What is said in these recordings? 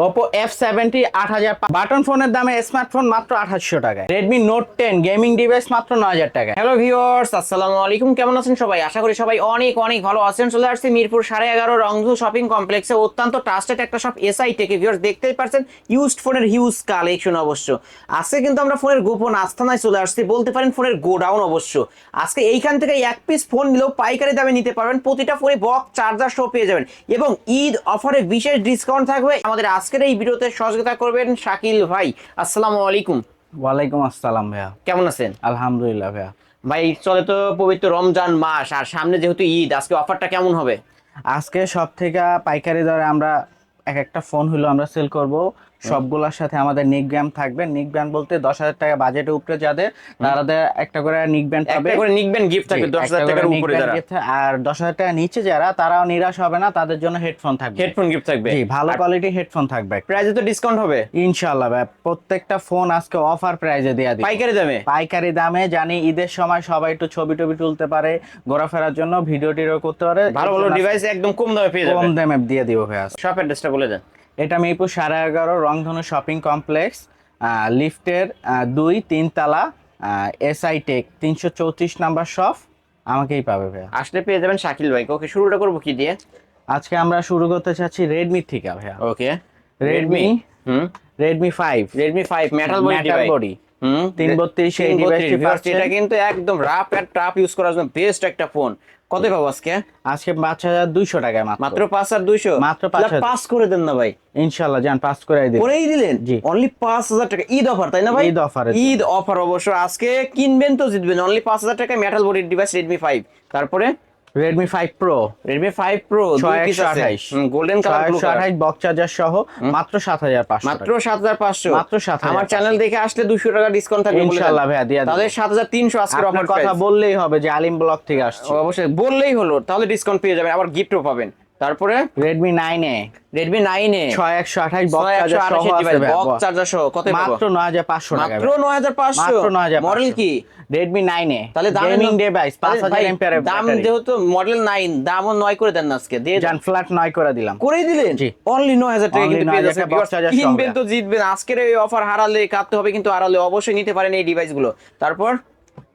Oppo F70 8000 button ফোনের দামে smartphone মাত্র 2800 টাকায়। Redmi Note 10 গেমিং ডিভাইস মাত্র 9000 টাকায়। হ্যালো ভিউয়ার্স, আসসালামু আলাইকুম। কেমন আছেন সবাই? আশা করি সবাই অনেক অনেক ভালো আছেন। চলে আসছি মিরপুর 11.5 রংধু শপিং কমপ্লেক্সে, অত্যন্ত ট্রাস্টেড একটা শপ এসআই টেকে। ভিউয়ার্স দেখতেই পাচ্ছেন ইউজড ফোনের হিউজ কালেকশন। অবশ্য আজকে কিন্তু আমরা ফোনের গোপন আস্তানায় চলে আসছি, বলতে পারেন ফোনের গোডাউন। অবশ্য আজকে এইখান থেকে এক পিস ফোন নিলেও পাইকারি দামে নিতে পারবেন। প্রতিটা ফোনে বক্স চার্জার সহ পেয়ে যাবেন এবং ঈদ অফারে বিশেষ ডিসকাউন্ট থাকবে। আমাদের আজকের এই ভিডিওতে সহযোগিতা করবেন শাকিল ভাই। আসসালামু আলাইকুম। ওয়ালাইকুম আসসালাম ভাইয়া। কেমন আছেন? আলহামদুলিল্লাহ ভাইয়া। ভাই চলে তো পবিত্র রমজান মাস, আর সামনে যেহেতু ঈদ, আজকে অফারটা কেমন হবে? আজকে সব থেকে পাইকারি দরে আমরা এক একটা ফোন হলো আমরা সেল করব। সবগুলোর সাথে আমাদের নিক ব্যান্ড থাকবে। নিক ব্যান্ড বলতে 10,000 টাকা বাজেটের উপরে যাদের তাদের একটা করে নিক ব্যান্ড পাবে। একটা করে নিক ব্যান্ড গিফট থাকবে 10,000 টাকার উপরে যারা। আর 10,000 টাকা নিচে যারা, তারাও নিরাশ হবে না, তাদের জন্য হেডফোন থাকবে। হেডফোন গিফট থাকবে। জি, ভালো কোয়ালিটি হেডফোন থাকবে। প্রাইসে তো ডিসকাউন্ট হবে ইনশাআল্লাহ ভাই। প্রত্যেকটা ফোন আজকে অফার প্রাইসে দেয়া দিই, পাইকারি দামে। পাইকারি দামে। জানি ঈদের সময় সবাই একটু ছবি টবি তুলতে পারে, ঘোরাফেরার জন্য ভিডিও টিডিও করতে পারে। ভালো ভালো ডিভাইস একদম কম দামে পেয়ে যাবেন। কম দামে দিয়ে দিব ভাই। শপ অ্যাড্রেসটা বলে দেন। এটা মিরপুর 11.5 রংধনু শপিং কমপ্লেক্স, লিফটের 2-3 তলা, এসআই টেক 334 নাম্বার শপ। আমাকেই পাবে ভাইয়া। আসলে পেয়ে যাবেন শাকিল ভাই। ওকে, শুরুটা করবো কি দিয়ে? আজকে আমরা শুরু করতে চাচ্ছি রেডমি থেকে ভাইয়া। Okay, Redmi Redmi 5 Redmi 5 metal body 332 এই ডিভাইসটি পাচ্ছেন। এটা কিন্তু একদম রাফ এন্ড টাফ ইউজ করার জন্য বেস্ট একটা ফোন। কত পাবো আজকে? আজকে 5200 টাকায় মাত্র 5200। মাত্র 5000 পাস করে দেন না ভাই। ইনশাআল্লাহ জান, পাস করে দিই। করেই দিলেন? জি, অনলি 5000 টাকা। ঈদ অফার, তাই না ভাই? ঈদ অফার। ঈদ অফার অবশ্য আজকে কিনবেন তো জিতবেন। অনলি 5000 টাকায় মেটাল বডির ডিভাইস রেডমি 5। তারপরে Redmi 5 pro, Redmi 5 pro 6128 golden colour, 6128 box charger সহ মাত্র 7500। মাত্র 7500। মাত্র 7500। আমার চ্যানেল দেখে আসলে 200 টাকা ডিসকাউন্ট থাকবে ইনশাআল্লাহ ভাইয়া দিয়া দিই। তাহলে 7300 আজকের অফার। কথা বললেই হবে যে আলিম ব্লগ থেকে আসছে। অবশ্যই বললেই হলো, তাহলে ডিসকাউন্ট পেয়ে যাবেন, আবার গিফটও পাবেন। তারপরে রেডমি 9 রেডমি 9 6128 বক্স চার্জার সহ আছে ভাই। বক্স চার্জার সহ কত পাবো? মাত্র 9500 টাকা। মাত্র 9500। মাত্র 9500। মডেল কি? রেডমি 9 তাহলে গেমিং ডিভাইস 5000 এমপিআর এর দাম ব্যাটারি। যেহেতু মডেল 9, দামও 9 করে দেন না আজকে। দিয়ে জান ফ্ল্যাট 9 করে দিলাম। করেই দিলেন? জি, অনলি 9000 টাকা কিন্তু পেয়ে যাচ্ছেন। বক্স চার্জার সহ। কিনবেন তো জিতবেন। আজকের এই অফার হারালে কাটতে হবে, কিন্তু হারালে অবশ্যই নিতে পারেন এই ডিভাইসগুলো। তারপর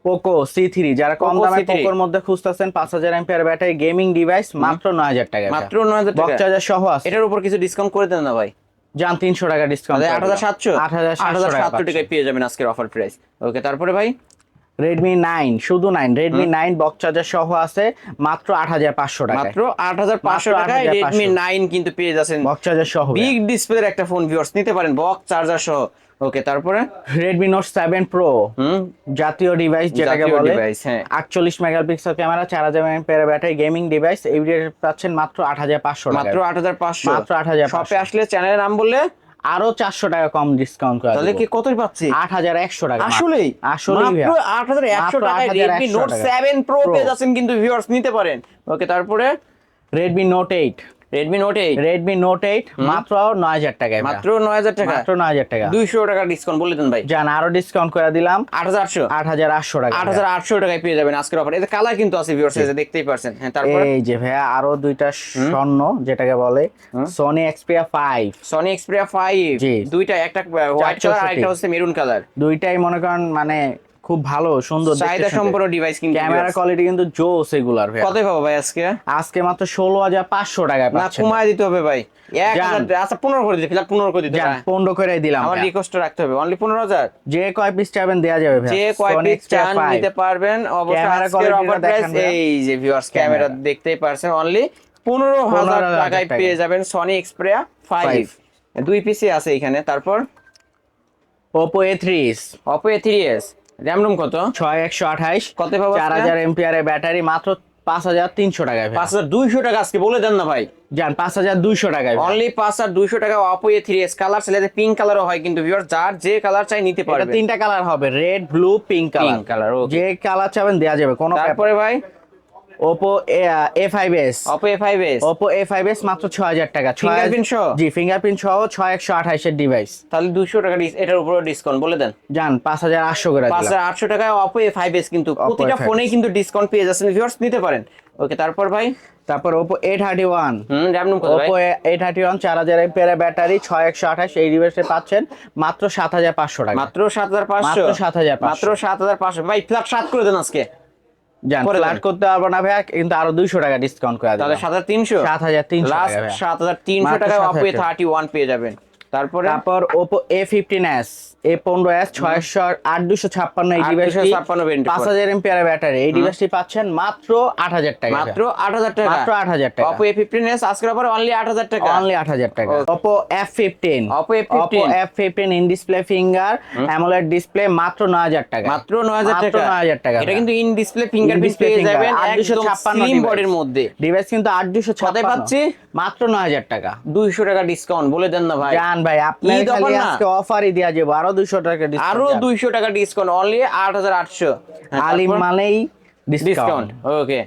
পোকো C3, যারা কম Poco দামে C3 পোকোর মধ্যে খুঁজতেছেন 5000 এমপিআর ব্যাটারি গেমিং ডিভাইস মাত্র 9000 টাকা। মাত্র 9000 টাকা বক্স চার্জার সহ আছে। এটার উপর কিছু ডিসকাউন্ট করে দেন না ভাই। জান 300 টাকা ডিসকাউন্ট। 8700 8700 টাকায় পেয়ে যাবেন আজকের অফার প্রাইস। ওকে, তারপরে ভাই রেডমি 9, শুধু 9, রেডমি 9 বক্স চার্জার সহ আছে মাত্র 8500 টাকা। মাত্র 8500 টাকায় রেডমি 9 কিন্তু পেয়ে যাচ্ছেন বক্স চার্জার সহ। বিগ ডিসপ্লের একটা ফোন ভিউয়ার্স, নিতে পারেন বক্স চার্জার সহ। ওকে, তারপরে রেডমি নোট 7 প্রো জাতীয় ডিভাইস যেটাকে বলে। 48 megapixel camera, 4000 MPR battery gaming device. এই ভিডিও পাচ্ছেন মাত্র 8500 টাকা। মাত্র 8500। মাত্র 8500। শপে আসলে চ্যানেলের নাম বললে আরো 400 টাকা কম ডিসকাউন্ট করে। তাহলে কি কতই পাচ্ছি? 8100 টাকা। আসলেই মাত্র 8100 টাকায় রেডমি নোট 7 প্রো পেয়ে যাচ্ছেন কিন্তু ভিউয়ার্স, নিতে পারেন। ওকে, তারপরে রেডমি নোট 8, রেডমি নোট 8 মাত্র 9000 টাকায়। মাত্র 9000 টাকা। মাত্র 9000 টাকা। 200 টাকা ডিসকাউন্ট বলে দেন ভাই। জান আরো ডিসকাউন্ট করে দিলাম 8800 টাকা। 8800 টাকায় পেয়ে যাবেন আজকের অফার। এতে কালার কিন্তু আছে ভিউয়ার্স, এই যে দেখতেই পারছেন। হ্যাঁ, তারপর এই যে ভাইয়া আরো দুইটা স্বর্ণ যেটাকে বলে সনি এক্সপিরিয়া 5। সনি এক্সপিরিয়া 5 জি, দুইটা, একটা হোয়াইট কালার আর একটা হচ্ছে মেরুন কালার। দুইটাই মনে করেন মানে খুব ভালো সুন্দর চাহিদা সম্পন্ন ডিভাইস, কিন্তু ক্যামেরা কোয়ালিটি কিন্তু জোস এগুলার ভাই। কত পাবো ভাই আজকে? আজকে মাত্র 16500 টাকায় না, পাচ্ছেন। কমায় দিতে হবে ভাই। 1000। আচ্ছা 15 করে দিতে, ফিলহাল 15 করে দিতে। জান 15 করে দিলাম। আমার রিকোয়েস্ট রাখতে হবে অনলি 15000। যে কয় পিস চাবেন দেয়া যাবে ভাই। যে কয় পিস চান নিতে পারবেন। অবশ্যই আজকের অফার প্রাইস এই যে ভিউয়ার্স, ক্যামেরা দেখতেই পারছেন, অনলি 15000 টাকায় পেয়ে যাবেন সনি এক্সপিরিয়া 5। দুই পিসি আছে এখানে। তারপর Oppo A3s, Oppo A3s RAM room কত? 6128। কত পাবো? 4000 এমপিআর এর ব্যাটারি মাত্র 5300 টাকায় ভাই। 5200 টাকা আজকে বলে দেন না ভাই। জান 5200 টাকায় অনলি 5200 টাকা। Oppo A3s কালার চাইলে পিঙ্ক কালারও হয় কিন্তু ভিউয়ার, যার যে কালার চাই নিতে এটা পারবে। তিনটা কালার হবে, রেড, ব্লু, পিঙ্ক কালার। যে কালার চাবেন দেয়া যাবে কোনো। তারপরে ভাই Oppo A5s, Oppo A5s মাত্র 6000 টাকা। ফিঙ্গারপ্রিন্ট সহ? জি, ফিঙ্গারপ্রিন্ট সহ 6128 এর ডিভাইস। তাহলে 200 টাকা এটার উপরে ডিসকাউন্ট বলে দেন। জান 5800 করে দিলাম। 5800 টাকায় Oppo A5s কিন্তু প্রতিটা ফোনেই কিন্তু ডিসকাউন্ট পেয়ে যাচ্ছেন ভিউয়ার্স, নিতে পারেন। ওকে তারপর ভাই তারপর Oppo A31, র‍্যাম রুম কত ভাই? Oppo A31 4000 mAh ব্যাটারি 6128, এই ডিভাইসে পাচ্ছেন মাত্র 7500 টাকা। মাত্র 7500, মাত্র 7500, মাত্র 7500 ভাই, ফ্ল্যাট 7 করে দেন আজকে। জান করে ফ্ল্যাট দেন। করতে পারবো না ভাইয়া, কিন্তু আরো 200 টাকা ডিসকাউন্ট করে তাহলে দিলাম। 7300, 7300 লাস্ট টাকা ভাইয়া। 7300 মাত্র টাকায় Oppo 7300 A31 পেয়ে যাবেন। তারপরে তারপর Oppo A15s, A15s 8256, এই ডিভাইসটি 8256 ভেরিয়েন্ট, 5000 mAh ব্যাটারি, এই ডিভাইসটি পাচ্ছেন মাত্র 8000 টাকা। মাত্র 8000 টাকা, মাত্র 8000 টাকা। Oppo A15s আজকের অফারে অনলি 8000 টাকা, অনলি 8000 টাকা। Okay. Oppo F15, Oppo F15 in display finger AMOLED display মাত্র 9000 টাকা। মাত্র 9000 মাত্র টাকা। 9000 টাকা। এটা কিন্তু ইন ডিসপ্লে ফিঙ্গারপ্রিন্ট In-display পেয়ে যাবেন, finger, একদম 8256 স্লিম বডির মধ্যে। ডিভাইস কিন্তু 8256 কোথায় পাচ্ছি? মাত্র 9000 টাকা। 200 টাকা ডিসকাউন্ট বলে দেন না ভাই। জান ভাই আপনার ঈদ খালি offer না? আজকে অফারই দেয়া যাবে, আরো 200 টাকা ডিসকাউন্ট। আরো 200 টাকা ডিসকাউন্ট, অনলি 8800। আলিম মানেই ডিসকাউন্ট, ডিসকাউন্ট। ওকে।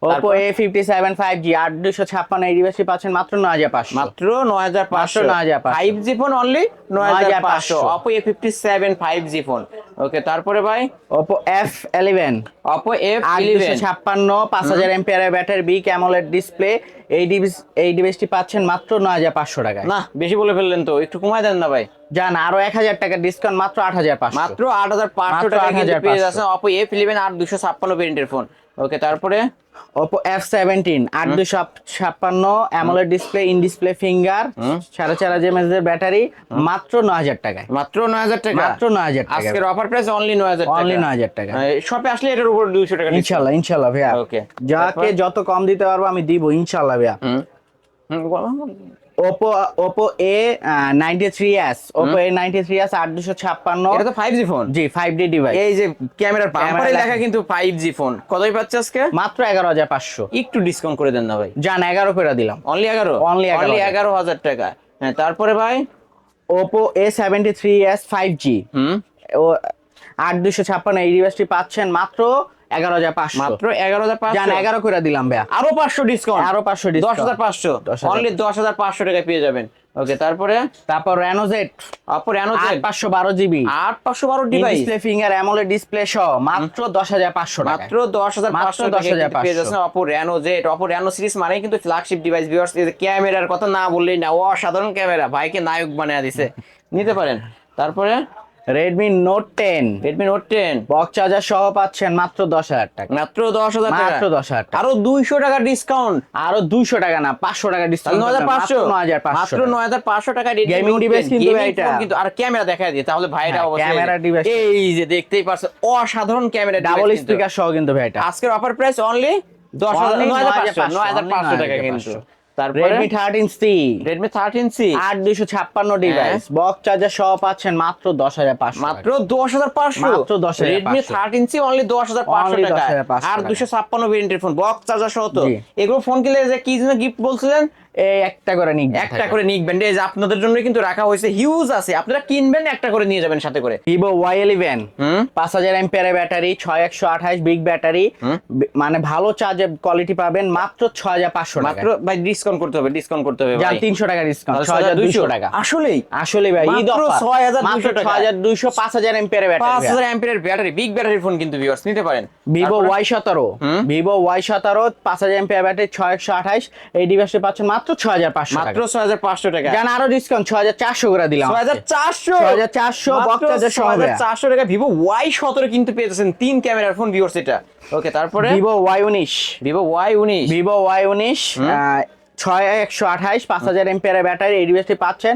Oppo A57 5G 8256, এই ডিভাইসটি পাচ্ছেন মাত্র 9500। মাত্র 9500, 9500 5G phone only 9500, 9500 Oppo A57 5G phone. Okay তারপরে ভাই Oppo F11, Oppo F11 8256, 5000 mAh battery, big AMOLED display, এই ডিভাইসটি পাচ্ছেন মাত্র 9500 টাকায়। না বেশি বলে ফেললেন তো, একটু কমায় দেন না ভাই। জান আরো 1000 টাকা ডিসকাউন্ট, মাত্র 8500। মাত্র 8500 টাকা কিন্তু পেয়ে যাচ্ছেন Oppo F11 8256 ভেরিয়েন্টের ফোন। ওকে তারপরে Oppo F17 8256, AMOLED display, in display finger, 4500 mAh এর ব্যাটারি, মাত্র 9000 টাকায়। মাত্র 9000 টাকা, মাত্র 9000 টাকা। আজকের অফার প্রাইস অনলি 9000 টাকা, অনলি 9000 টাকা। শপে আসলে এটার উপর 200 টাকা ডিসকাউন্ট। ইনশাআল্লাহ ইনশাআল্লাহ ভাইয়া, ওকে যাকে যত কম দিতে পারবো আমি দিব ইনশাআল্লাহ ভাইয়া। Oppo A93s, Oppo A93s 8256, এটা তো 5G ফোন। জি 5D ডিভাইস। এই যে ক্যামেরার পাম্পারে লেখা। লেখা কিন্তু 5G ফোন। কতই পাচ্ছে আজকে? মাত্র 11500। একটু ডিসকাউন্ট করে দেন না ভাই। জান 11 করে দিলাম। অনলি 11, Only 11,000 অনলি 11000 টাকা। হ্যাঁ তারপরে ভাই Oppo A73s 5G, ও 8256, এই ডিভাইসটি পাচ্ছেন মাত্র 11500। মাত্র 11500, জান 11 করে দিলাম ভাইয়া। আরো 500 ডিসকাউন্ট, আরো 500 ডিসকাউন্ট, 10500, 10,500 অনলি 10500 টাকায় পেয়ে যাবেন। ওকে তারপরে তারপর Reno Z Oppo Reno Z 512GB, 8512 device, display finger AMOLED display সহ মাত্র 10500 টাকা। মাত্র 10500 টাকায় কিন্তু পেয়ে যাচ্ছেন Oppo Reno Z। Oppo Reno series মানে কিন্তু ফ্ল্যাগশিপ ডিভাইস। ভিউয়ার্স এই যে ক্যামেরার কথা না বললেই না, অসাধারণ ক্যামেরা, ভাইকে নায়ক বানিয়ে দিছে, নিতে পারেন। তারপরে Redmi Note 10, Redmi Note 10 box charger সহ পাচ্ছেন মাত্র 10000 টাকা। মাত্র 10000 টাকা, মাত্র 10000 টাকা। আরো 200 টাকা ডিসকাউন্ট, আরো 200 টাকা না 500 টাকা ডিসকাউন্ট, 9500, 9500, মাত্র 9500 টাকা Redmi Gaming Note device 10, কিন্তু gaming এটা। phone কিন্তু। আর ক্যামেরা দেখায় দিই তাহলে ভাইরা হ্যাঁ, অবশ্যই camera device। এই যে দেখতেই পারছেন অসাধারণ ক্যামেরা, ডাবল স্পিকার সহ কিন্তু ভাই এটা। আজকের অফার প্রাইস অনলি 9500 টাকা কিন্তু। তারপরে Redmi 13C, Redmi 13C 8256 device, box charger সহ পাচ্ছেন মাত্র 10500। মাত্র 10500, মাত্র 10500। Redmi 13C অনলি 10500 Only টাকা। 10500 আর টাকা। 256 ভেরিয়েন্টের ফোন, বক্স চার্জার সহ তো। জি। এগুলো ফোন কিনলে যে কি যেন গিফট বলছিলেন? এই একটা করে নিক, একটা করে নিক ব্যান্ড, এই যে আপনাদের জন্য কিন্তু রাখা হয়েছে, হিউজ আছে, আপনারা কিনবেন একটা করে নিয়ে যাবেন সাথে করে। Vivo Y11 5000 mAh battery, 6128 big battery, মানে ভালো চার্জের কোয়ালিটি পাবেন মাত্র 6500 টাকা। মাত্র ভাই ডিসকাউন্ট করতে হবে, ডিসকাউন্ট করতে হবে জান ভাই। 300 টাকা ডিসকাউন্ট, তাহলে 6200 টাকা। আসলেই আসলে ভাই ঈদ মাত্র অফার 6200 টাকা। 6200, 5000 mAh ব্যাটারি। 5000 অ্যাম্পিয়ারের ব্যাটারি, বিগ ব্যাটারির ফোন কিন্তু ভিউয়ার্স নিতে পারেন। Vivo তারপরে Y17, Vivo Y17 5000 mAh battery, 6128, এই ডিভাইসটি পাচ্ছেন মাত্র 6500 টাকা। মাত্র 6500 টাকা। জান আরো ডিসকাউন্ট 6400 করে দিলাম। 6400, 6400 বক্স চার্জার সহ। 6400 টাকা Vivo Y17 কিন্তু পেয়েছেন, 3 ক্যামেরার ফোন ভিউয়ার্স এটা। ওকে তারপরে Vivo Y19, Vivo Y19 Vivo Y19 6128 5000 mAh battery, এই ডিভাইসটি পাচ্ছেন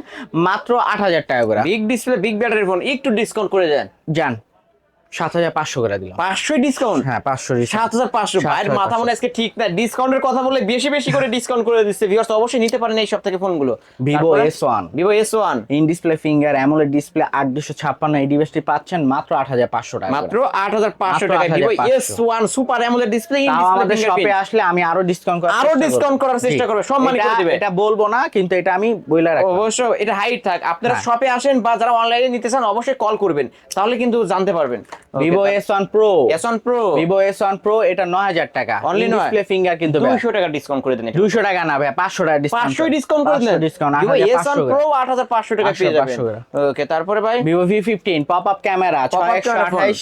মাত্র 8000 টাকা করে। বিগ ডিসপ্লে বিগ ব্যাটারির ফোন, একটু ডিসকাউন্ট করে দেন। জান 7500 করে দিলাম। 500 ডিসকাউন্ট, হ্যাঁ 500 7500। ভাইয়ের মাথা মনে আজকে ঠিক না, ডিসকাউন্টের কথা বলে বেশি বেশি করে ডিসকাউন্ট করে দিচ্ছে। ভিউয়ার্স অবশ্যই নিতে পারেন এই সব থেকে ফোনগুলো। Vivo S1, Vivo S1 in display finger AMOLED display 8256, এই ডিভাইসটি পাচ্ছেন মাত্র 8500 টাকা। মাত্র 8500 টাকা মাত্র Vivo 8500 S1 super AMOLED display, in তাও ডিসপ্লে আমাদের শপে আসলে আমি আরো ডিসকাউন্ট করার আরো চেষ্টা করব। ডিসকাউন্ট করার চেষ্টা জি। করবে, সম্মানী করে দিবে। এটা বলবো না, কিন্তু এটা আমি বইলা রাখবো। অবশ্যই এটা হাইট থাক, আপনারা হ্যাঁ। শপে আসেন বা যারা অনলাইনে নিতে চান অবশ্যই কল করবেন, তাহলে কিন্তু জানতে পারবেন। Vivo S1 Pro, S1 Pro Vivo S1 Pro এটা 9000 টাকা, Only নয়? ডিসপ্লে ফিঙ্গার কিন্তু 200 টাকা ডিসকাউন্ট করে দেন এটা। 200 টাকা না ভাই, 500 টাকা ডিসকাউন্ট, 500 ডিসকাউন্ট করে দিলেন, ডিসকাউন্ট, ভিভো S1 Pro 8500 টাকা পেয়ে 500 যাবেন। টাকা। ওকে, তারপরে ভাই Vivo V15 pop up camera Pop-up camera phone। 6128,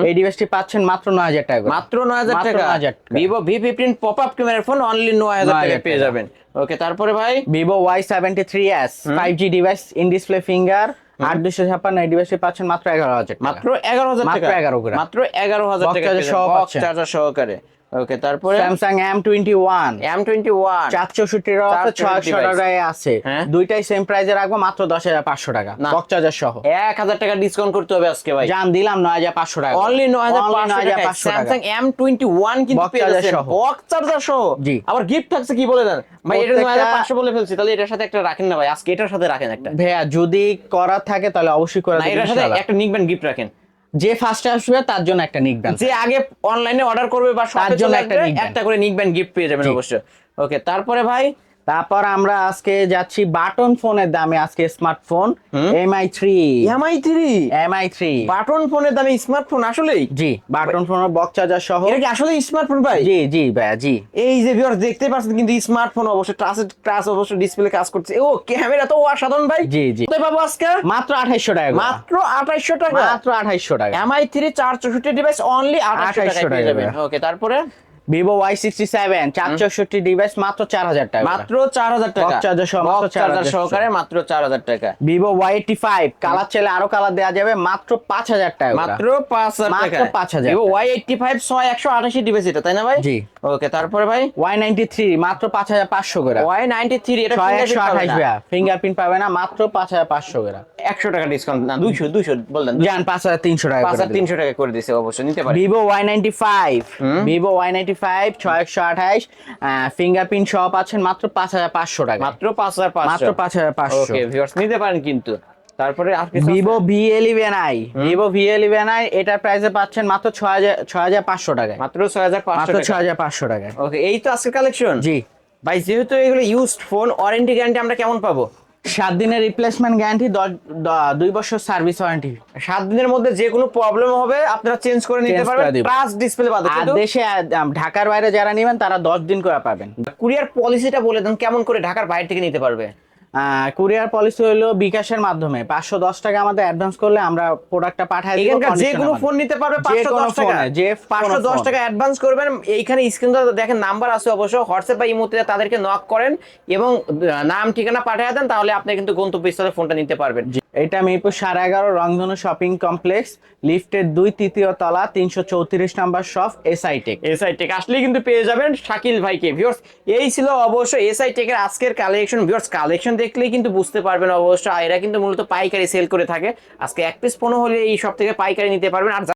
এই ডিভাইসটি পাচ্ছেন মাত্র 9000 টাকা করে। মাত্র 9000 মাত্র টাকা, 9000 টাকা। ভিভো V15 পপআপ ক্যামেরার ফোন অনলি 9000 টাকা 9000 পেয়ে টাকা। যাবেন। ওকে, তারপরে ভাই Vivo Y73s 5G device, in display finger 8256, এই ডিভাইসটি পাচ্ছেন মাত্র 11000 টাকা। মাত্র 11000 মাত্র টাকা, 11 করে। মাত্র 11000 Box টাকা charger সহ পাচ্ছেন। চার্জার সহকারে। ওকে, তারপরে স্যামসাং M21 M21 464 এর আছে, 464 600 টাকায় আছে, হ্যাঁ। দুইটাই সেম প্রাইসে রাখবো মাত্র 10500 টাকা, না। বক্স চার্জার সহ। 1000 টাকা ডিসকাউন্ট করতে হবে আজকে ভাই, জান দিলাম 9500 টাকা, অনলি 9500 টাকা। 9500 টাকা। স্যামসাং M21 কিন্তু Box পেয়ে charger যাচ্ছেন সহ। বক্স চার্জার সহ। জি। আবার গিফট থাকছে কি বলে দেন ভাই, এটা প্রত্যেকটা- 9500 বলে ফেলছি, তাহলে এটার সাথে একটা রাখেন না ভাই, আজকে এটার সাথে রাখেন একটা। ভাইয়া যদি করার থাকে তাহলে অবশ্যই করে না, দেবেন এটার সাথে ইনশাআল্লাহ। একটা নিকবেন গিফট রাখেন, যে ফার্স্টে আসবে তার জন্য একটা নিকবেন, যে আগে অনলাইনে অর্ডার করবে বা তার শপে জন্য চলে একটা আসবে, নিকবেন। একটা করে নিকবেন গিফট পেয়ে যাবেন জি। অবশ্যই। ওকে, তারপরে ভাই তারপর আমরা আজকে যাচ্ছি বাটন ফোনের দামে, আজকে স্মার্টফোন MI3, MI3 বাটন ফোনের দামে স্মার্টফোন, আসলেই জি, বাটন ফোনের বক্স চার্জার সহ। এটা কি আসলে স্মার্টফোন ভাই? জি জি ভাইয়া, জি। এই যে ভিউয়ার্স দেখতে পাচ্ছেন কিন্তু স্মার্টফোন, অবশ্যই টাচ অবশ্যই ডিসপ্লে কাজ করছে। ও ক্যামেরা তো অসাধারণ ভাই। জি জি, কোথায় পাবো আজকে? মাত্র 2800 টাকা করে। মাত্র 2800 টাকা, মাত্র 2800 টাকা। MI3 464 ডিভাইস অনলি 2800 টাকায় 2800 পেয়ে টাকা যাবেন। করে। ওকে, তারপরে ভিভো Y67 464 ডিভাইস মাত্র 4000 টাকা করে। মাত্র 4000 টাকা, Box charger সহ মাত্র Box charger 4000 সহকারে মাত্র 4000 টাকা, ভিভো Y85 কালার চাইলে আরো কালার দেওয়া যাবে মাত্র 5000 টাকা করে। মাত্র 5000 টাকা, মাত্র 5000 ভিভো Y85 6128 ডিভাইস এটা, তাই না ভাই? জি। ওকে, তারপরে ভাই Y93 মাত্র 5500 করে। Y93 এটা 6128 ভাইয়া, ফিঙ্গারপ্রিন্ট পাবে না, মাত্র 5500 করে। 100 টাকা ডিসকাউন্ট, না 200 বললেন, জান 5300 টাকা করে দিলাম। 5300 টাকা করে দিছে, অবশ্যই নিতে পারেন। Vivo Y95, Vivo Y95 6128 fingerprint সহ পাচ্ছেন মাত্র 5500 টাকা, মাত্র 5500, মাত্র 5500। ওকে ভিউয়ার্স নিতে পারেন কিন্তু। তারপরে আর কিছু ভিভো V11i, ভিভো V11i এটার প্রাইসে পাচ্ছেন মাত্র 6500 টাকায়, মাত্র 6500 মাত্র টাকা। 6500 টাকায়। ওকে, এই তো আজকের কালেকশন। জি, ভাই যেহেতু এগুলো ইউজড ফোন, ওয়ারেন্টি গ্যারান্টি আমরা কেমন পাবো? 7 দিনের রিপ্লেসমেন্ট গ্যারান্টি, 2 বছর সার্ভিস ওয়ারেন্টি। 7 দিনের মধ্যে যে কোনো প্রবলেম হবে আপনারা চেঞ্জ করে নিতে Change করে পারবেন, দিব। প্লাস ডিসপ্লে বাদে। আর কিন্তু দেশে ঢাকার বাইরে যারা নেবেন তারা 10 দিন করে পাবেন। কুরিয়ার পলিসিটা বলে দেন, কেমন করে ঢাকার বাইরে থেকে নিতে পারবে? কুরিয়ার পলিসি হলো বিকাশের মাধ্যমে 510 টাকা আমাদের অ্যাডভান্স করলে আমরা প্রোডাক্টটা পাঠিয়ে দিব। এখানকার যে কোনো ফোন নিতে পারবে 510 টাকা, যে 510 টাকা অ্যাডভান্স করবেন। এইখানে স্ক্রিনে দেখেন নাম্বার আছে, অবশ্য হোয়াটসঅ্যাপ বা ইমোতে তাদেরকে নক করেন এবং নাম ঠিকানা পাঠিয়ে দেন, তাহলে আপনি কিন্তু গন্তব্যস্থলে ফোনটা নিতে পারবেন। এটা মিরপুর 11.5 রংধনু শপিং কমপ্লেক্স, লিফটের 2 তলা 334 number shop, SI tech. SI tech আসলেই কিন্তু পেয়ে যাবেন শাকিল ভাইকে। ভিউয়ার্স এই ছিল অবশ্যই এসআই টেকের আজকের কালেকশন। ভিউয়ার্স কালেকশন দেখলেই কিন্তু বুঝতে পারবেন অবশ্যই, এরা কিন্তু মূলত পাইকারি সেল করে থাকে। আজকে এক পিস ফোন হলে এই সব থেকে পাইকারি নিতে পারবেন। আর